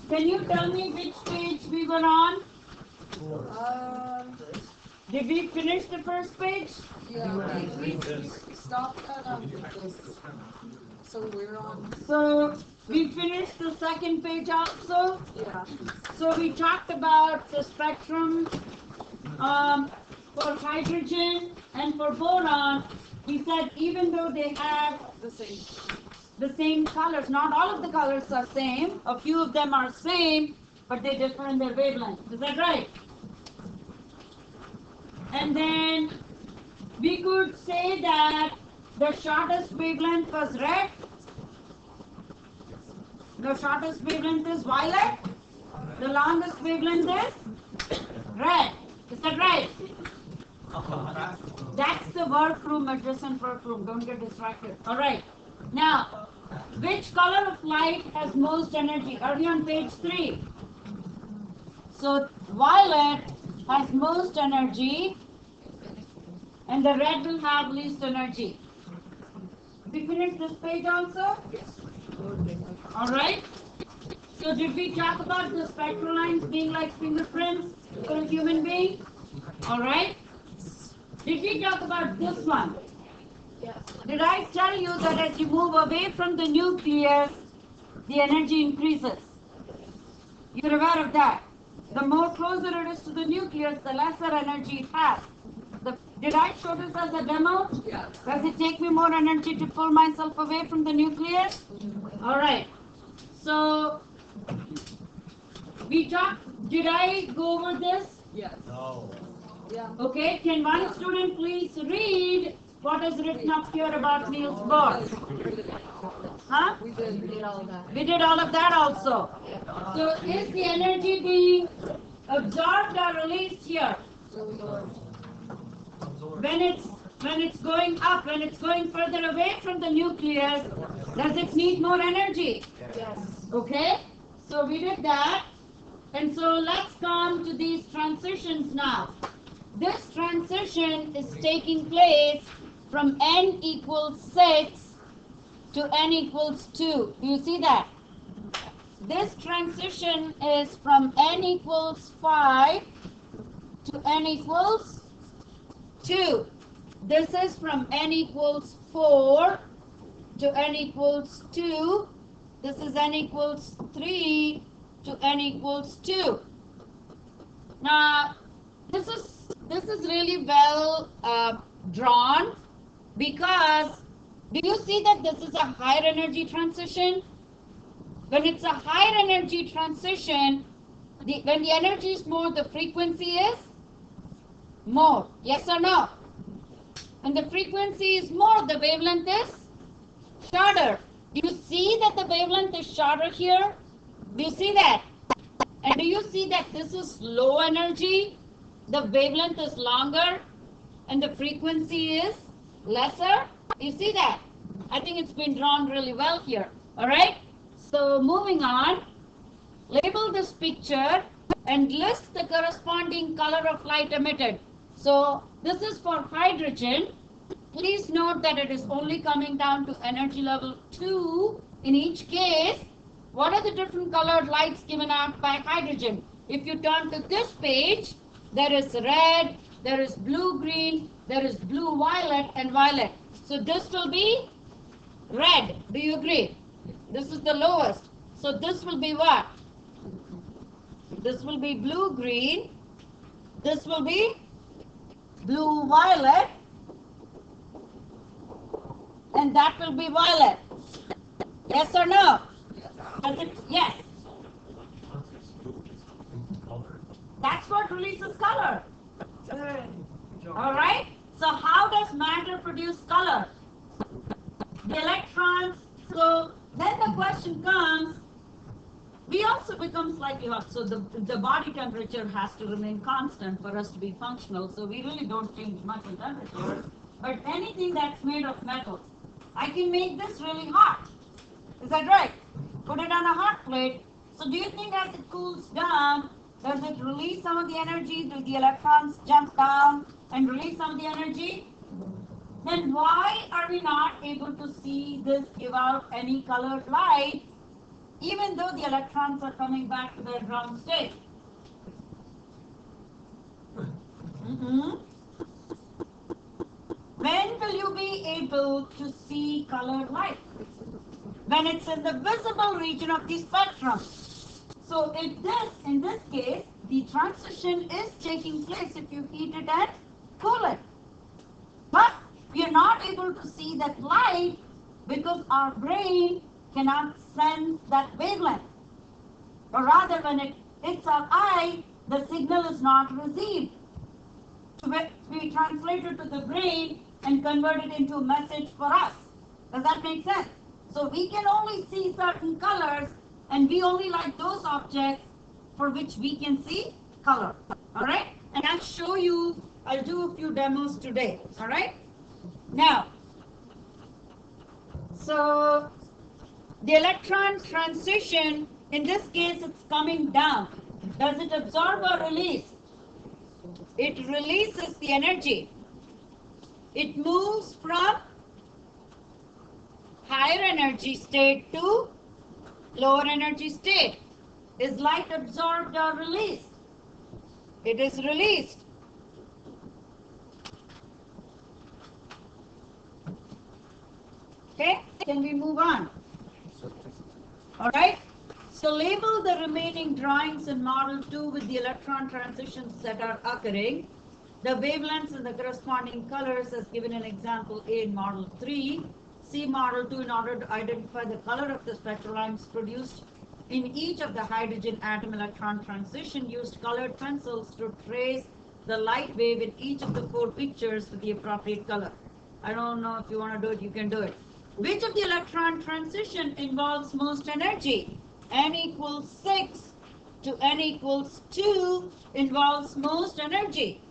Can you tell me which page we were on? Did we finish the first page? Yeah, we stopped at this. So we're on. So we finished the second page also. Yeah. So we talked about the spectrum for hydrogen and for boron. We said even though they have the same colors, not all of the colors are same. A few of them are same, but they differ in their wavelength. Is that right? And then we could say that the shortest wavelength was red. The shortest wavelength is violet. The longest wavelength is red. Is that right? That's the workroom address and workroom. Don't get distracted. All right. Now, which color of light has most energy? Are we on page 3? So, violet has most energy and the red will have least energy. We finished this page also? Yes. All right. So did we talk about the spectral lines being like fingerprints for a human being? All right. Did we talk about this one? Yes. Did I tell you that as you move away from the nucleus, the energy increases? You're aware of that. The more closer it is to the nucleus, the lesser energy it has. Did I show this as a demo? Yeah. Does it take me more energy to pull myself away from the nucleus? All right. So, we talked, did I go over this? Yes. No. Yeah. Okay, can one student please read what is written up here about Niels Bohr? Huh? We did all that. We did all of that also. So, is the energy being absorbed or released here? When it's going up, when it's going further away from the nucleus, does it need more energy? Yes. Okay, so we did that. And so let's come to these transitions now. This transition is taking place from n equals 6 to n equals 2. Do you see that? This transition is from n equals 5 to n equals 2. This is from n equals 4 to n equals 2. This is n equals 3 to n equals 2. Now, this is really well drawn because do you see that this is a higher energy transition? When it's a higher energy transition, when the energy is more, the frequency is more. Yes or no? When the frequency is more, the wavelength is shorter. Do you see that the wavelength is shorter here? Do you see that? And do you see that this is low energy? The wavelength is longer and the frequency is lesser? Do you see that? I think it's been drawn really well here. All right? So moving on, label this picture and list the corresponding color of light emitted. So this is for hydrogen. Please note that it is only coming down to energy level 2 in each case. What are the different colored lights given out by hydrogen? If you turn to this page, there is red, there is blue-green, there is blue-violet and violet. So this will be red. Do you agree? This is the lowest. So this will be what? This will be blue-green. This will be blue-violet. And that will be violet. Yes or no? Yes. That's what releases color. All right? So how does matter produce color? The electrons. So then the question comes, we also become slightly hot. So the body temperature has to remain constant for us to be functional. So we really don't change much in temperature. But anything that's made of metals, I can make this really hot. Is that right? Put it on a hot plate. So do you think as it cools down, does it release some of the energy? Do the electrons jump down and release some of the energy? Then why are we not able to see this give out any colored light even though the electrons are coming back to their ground state. When will you be able to see colored light? When it's in the visible region of the spectrum. So in this case, the transition is taking place if you heat it and cool it. But we are not able to see that light because our brain cannot sense that wavelength. Or rather, when it hits our eye, the signal is not received to be translated to the brain and converted into a message for us. Does that make sense? So we can only see certain colors, and we only like those objects for which we can see color. All right? And I'll show you, I'll do a few demos today. All right? Now, so the electron transition, in this case, it's coming down. Does it absorb or release? It releases the energy. It moves from higher energy state to lower energy state. Is light absorbed or released? It is released. Okay, can we move on? All right. So label the remaining drawings in model 2 with the electron transitions that are occurring. The wavelengths and the corresponding colors as given in example A in model 3. See model 2 in order to identify the color of the spectral lines produced in each of the hydrogen atom electron transition. Used colored pencils to trace the light wave in each of the 4 pictures with the appropriate color. I don't know if you want to do it, you can do it. Which of the electron transition involves most energy? N equals 6 to N equals 2 involves most energy.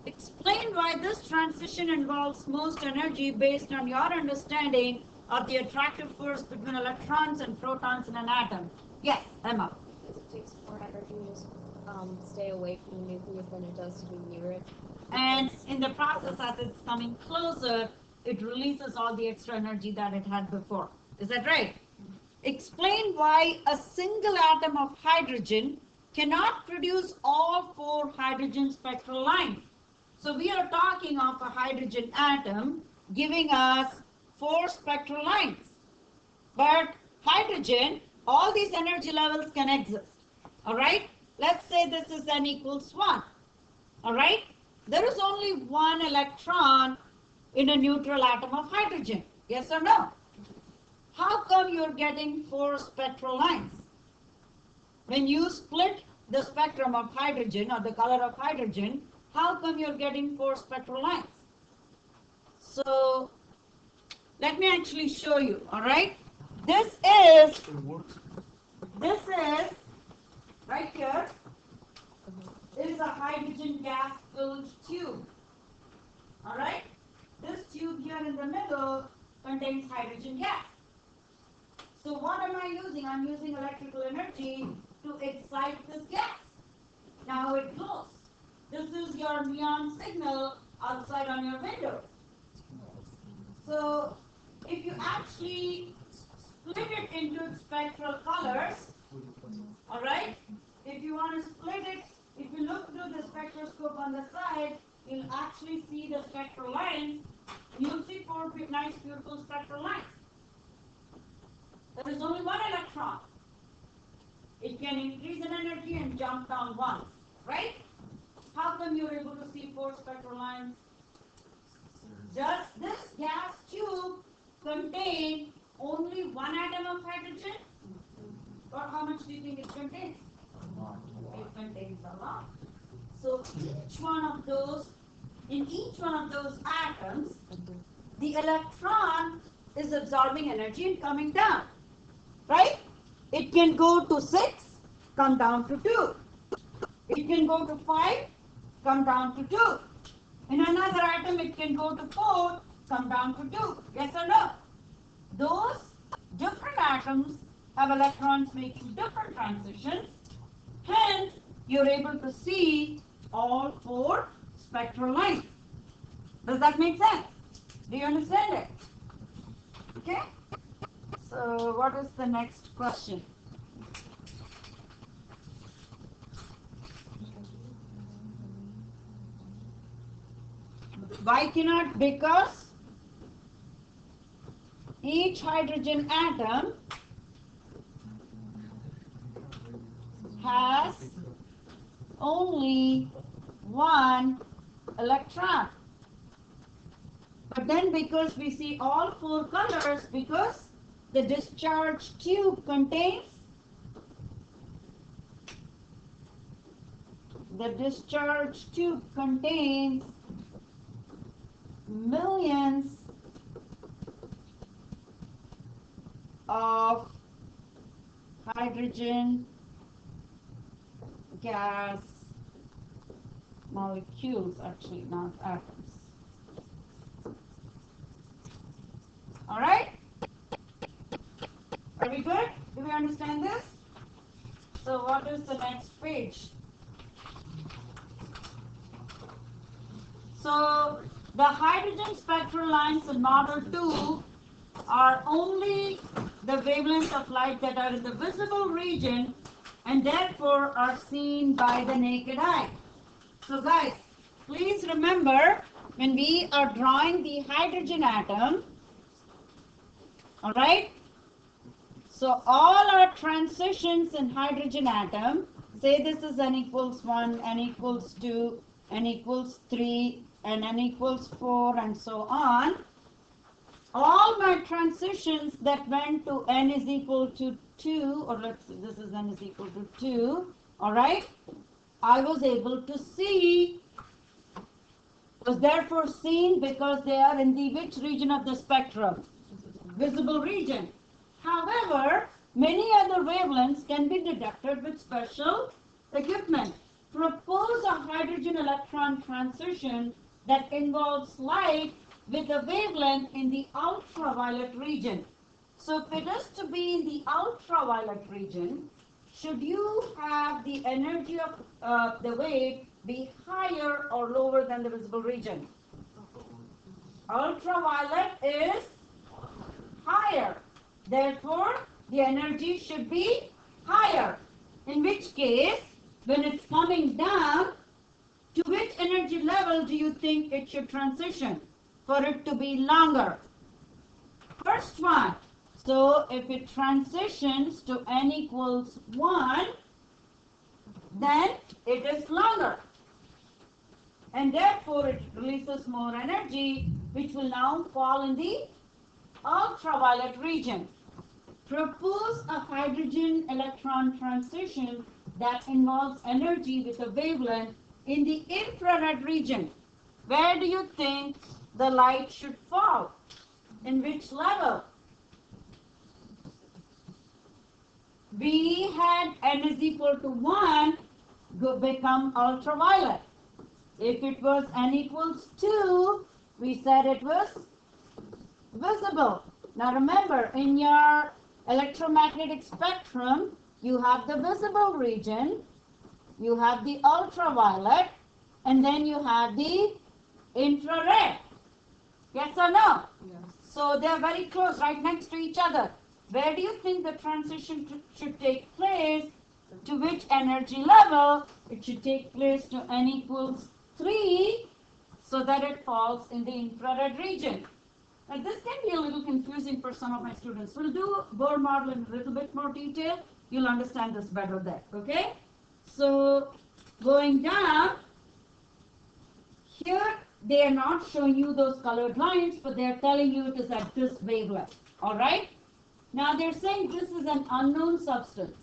Explain why this transition involves most energy based on your understanding of the attractive force between electrons and protons in an atom. Yes, Emma. Because it takes more energy to just stay away from the nucleus than it does to be near it. And in the process, as it's coming closer, it releases all the extra energy that it had before. Is that right? Explain why a single atom of hydrogen cannot produce all 4 hydrogen spectral lines. So we are talking of a hydrogen atom giving us 4 spectral lines. But hydrogen, all these energy levels can exist. All right? Let's say this is N equals 1. All right? There is only 1 electron in a neutral atom of hydrogen. Yes or no? How come you're getting 4 spectral lines? When you split the spectrum of hydrogen or the color of hydrogen, how come you're getting 4 spectral lines? So let me actually show you, all right? This is right here is a hydrogen gas filled tube. All right? This tube here in the middle contains hydrogen gas. So what am I using? I'm using electrical energy to excite this gas. Now it glows. This is your neon signal outside on your window. So if you actually split it into its spectral colors, all right? If you want to split it, if you look through the spectroscope on the side, you'll actually see the spectral lines. You'll see 4 nice, beautiful spectral lines. There is only 1 electron. It can increase in energy and jump down once, right? How come you're able to see 4 spectral lines? Does this gas tube contain only 1 atom of hydrogen? Or how much do you think it contains? It contains a lot. So in each one of those atoms, the electron is absorbing energy and coming down. Right? It can go to 6, come down to 2. It can go to 5, come down to 2. In another atom, it can go to 4, come down to 2. Yes or no? Those different atoms have electrons making different transitions. Hence, you're able to see all 4 spectral lines. Does that make sense? Do you understand it? Okay? So what is the next question? Why cannot? Because each hydrogen atom has only one electron. But then because we see all four colors, because the discharge tube contains millions of hydrogen gas molecules, actually not atoms. All right? Are we good? Do we understand this? So what is the next page? So the hydrogen spectral lines in model 2 are only the wavelengths of light that are in the visible region and therefore are seen by the naked eye. So guys, please remember when we are drawing the hydrogen atom, all right? So all our transitions in hydrogen atom, say this is n equals 1, n equals 2, n equals 3, and n equals 4, and so on. All my transitions that went to n is equal to 2, or let's say this is n is equal to 2, all right? I was able to see, was therefore seen because they are in the which region of the spectrum? Visible region. However, many other wavelengths can be detected with special equipment. Propose a hydrogen electron transition that involves light with a wavelength in the ultraviolet region. So if it is to be in the ultraviolet region, should you have the energy of the wave be higher or lower than the visible region? Ultraviolet is higher. Therefore, the energy should be higher. In which case, when it's coming down, to which energy level do you think it should transition for it to be longer? First one. So if it transitions to n equals 1, then it is longer. And therefore it releases more energy, which will now fall in the ultraviolet region. Propose a hydrogen electron transition that involves energy with a wavelength in the infrared region. Where do you think the light should fall? In which level? We had n is equal to 1 become ultraviolet. If it was n equals 2, we said it was visible. Now remember, in your electromagnetic spectrum, you have the visible region, you have the ultraviolet, and then you have the infrared. Yes or no? Yes. So they are very close, right next to each other. Where do you think the transition should take place? To which energy level? It should take place to n equals 3, so that it falls in the infrared region. Now this can be a little confusing for some of my students. We'll do Bohr model in a little bit more detail. You'll understand this better there, okay? So going down, here they are not showing you those colored lines, but they are telling you it is at this wavelength, all right? Now they're saying this is an unknown substance.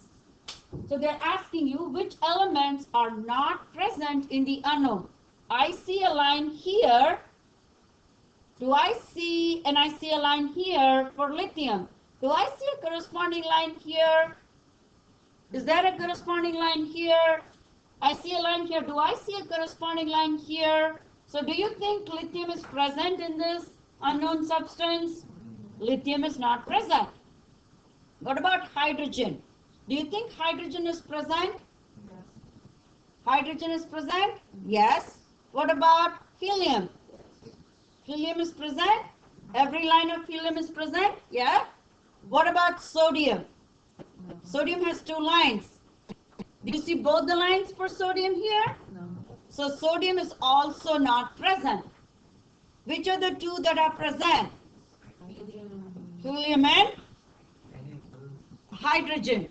So they're asking you which elements are not present in the unknown. I see a line here. Do I see, and I see a line here for lithium. Do I see a corresponding line here? Is there a corresponding line here? I see a line here. Do I see a corresponding line here? So do you think lithium is present in this unknown substance? Lithium is not present. What about hydrogen? Do you think hydrogen is present? Yes. Hydrogen is present? Yes. What about helium? Helium is present? Every line of helium is present? Yeah? What about sodium? Sodium has two lines. Do you see both the lines for sodium here? No. So sodium is also not present. Which are the two that are present? Helium and hydrogen.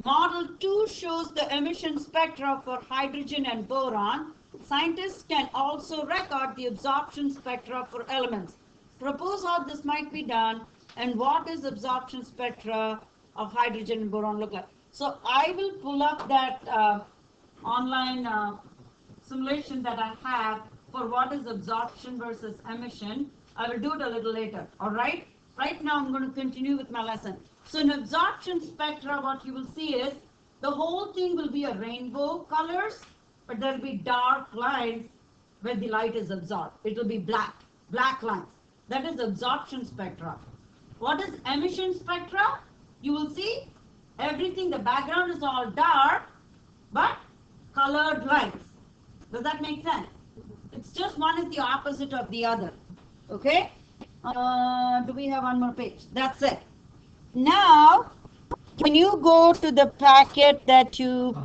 Model 2 shows the emission spectra for hydrogen and boron. Scientists can also record the absorption spectra for elements. Propose how this might be done and what is absorption spectra of hydrogen and boron look like. So I will pull up that online simulation that I have for what is absorption versus emission. I will do it a little later, all right? Right now I'm going to continue with my lesson. So in absorption spectra, what you will see is the whole thing will be a rainbow colors, but there will be dark lines where the light is absorbed. It will be black lines. That is absorption spectra. What is emission spectra? You will see everything, the background is all dark, but colored lines. Does that make sense? It's just one is the opposite of the other. Okay? Do we have one more page? That's it. Now, when you go to the packet that you